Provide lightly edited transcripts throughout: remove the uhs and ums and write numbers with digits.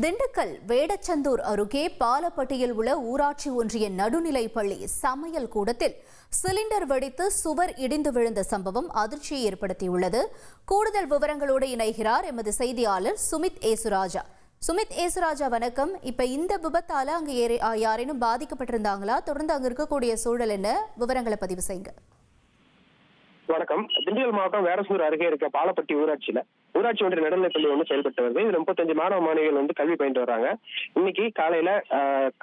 திண்டுக்கல் வேடச்சந்தூர் அருகே பாலப்பட்டியில் உள்ள ஊராட்சி ஒன்றிய நடுநிலைப்பள்ளி சமையல் கூடத்தில் சிலிண்டர் வெடித்து சுவர் இடிந்து விழுந்த சம்பவம் அதிர்ச்சியை ஏற்படுத்தியுள்ளது. கூடுதல் விவரங்களோடு இணைகிறார் எமது செய்தியாளர் சுமித் ஏசுராஜா. சுமித் ஏசுராஜா, வணக்கம். இப்ப இந்த விபத்தால அங்கு யாரேனும் பாதிக்கப்பட்டிருந்தாங்களா? தொடர்ந்து அங்க இருக்கக்கூடிய சூழல் என்ன? விவரங்களை பதிவு செய்யுங்க. வணக்கம். திண்டுக்கல் மாவட்டம் வேடசந்தூர் அருகே இருக்க பாலப்பட்டி ஊராட்சி ஒன்றிய நடுநிலைப்பள்ளி செயல்பட்டு வருது. இதுல 35 மாணவ மாணவிகள் கல்வி பயின்று வர்றாங்க. இன்னைக்கு காலையில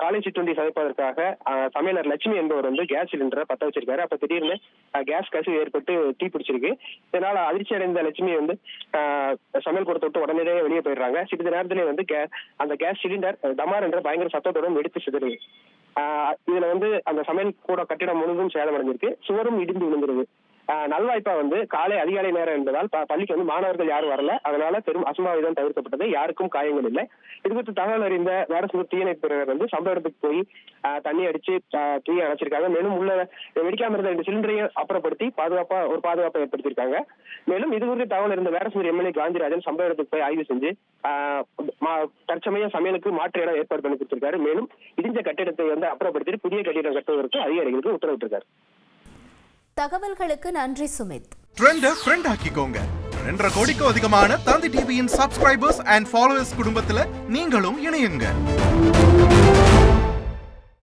காலை சிற்றுண்டி சமைப்பதற்காக சமையலர் லட்சுமி என்பவர் கேஸ் சிலிண்டரை பத்த வச்சிருக்காரு. அப்ப திடீர்னு கேஸ் கசிவு ஏற்பட்டு தீ பிடிச்சிருக்கு. இதனால அதிர்ச்சி அடைந்த லட்சுமி சமையல் கூடத்தை விட்டு உடனே வெளியே போயிடுறாங்க. சிறிது நேரத்திலே அந்த கேஸ் சிலிண்டர் டமார் என்ற பயங்கர சத்தத்துடன் வெடித்து சிதறுது. இதுல அந்த சமையல் கூட கட்டிடம் முழுவதும் சேதமடைஞ்சிருக்கு. சுவரும் இடிந்து விழுந்துருது. நல்வாய்ப்பா காலை அதிகாலை நேரம் என்பதால் பள்ளிக்கு மாணவர்கள் யாரும் வரல. அதனால பெரும் அசம்பாவிதம் தவிர்க்கப்பட்டது. யாருக்கும் காயங்கள் இல்லை. இது குறித்து தகவல் அறிந்த வேடசந்தூர் தீயணைப்பு சம்பவ இடத்துக்கு போய் தண்ணி அடிச்சு தீயை அணைச்சிருக்காங்க. மேலும் உள்ள வெடிக்காம இருந்த 2 சிலிண்டரையும் அப்புறப்படுத்தி பாதுகாப்பை ஏற்படுத்தியிருக்காங்க. மேலும் இது குறித்து தகவல் இருந்த வேடசந்தூர் எம்எல்ஏ காந்திராஜன் சம்பவ இடத்துக்கு போய் ஆய்வு செஞ்சு தற்சமய சமையலுக்கு மாற்று இடம் ஏற்பாடு பண்ணி கொடுத்திருக்காரு. மேலும் இடிஞ்ச கட்டிடத்தை அப்புறப்படுத்தி புதிய கட்டிடம் கட்டுவதற்கு அதிகாரிகளுக்கு உத்தரவிட்டிருக்காரு. தகவல்களுக்கு நன்றி சுமித். ட்ரெண்ட ஃப்ரெண்ட் ஆக்கிக்கோங்க. 2.5 கோடிக்கும் அதிகமான தந்தி டிவியின் சப்ஸ்கிரைபர்ஸ் அண்ட் ஃபாலோவர்ஸ் குடும்பத்துல நீங்களும் இணையுங்க.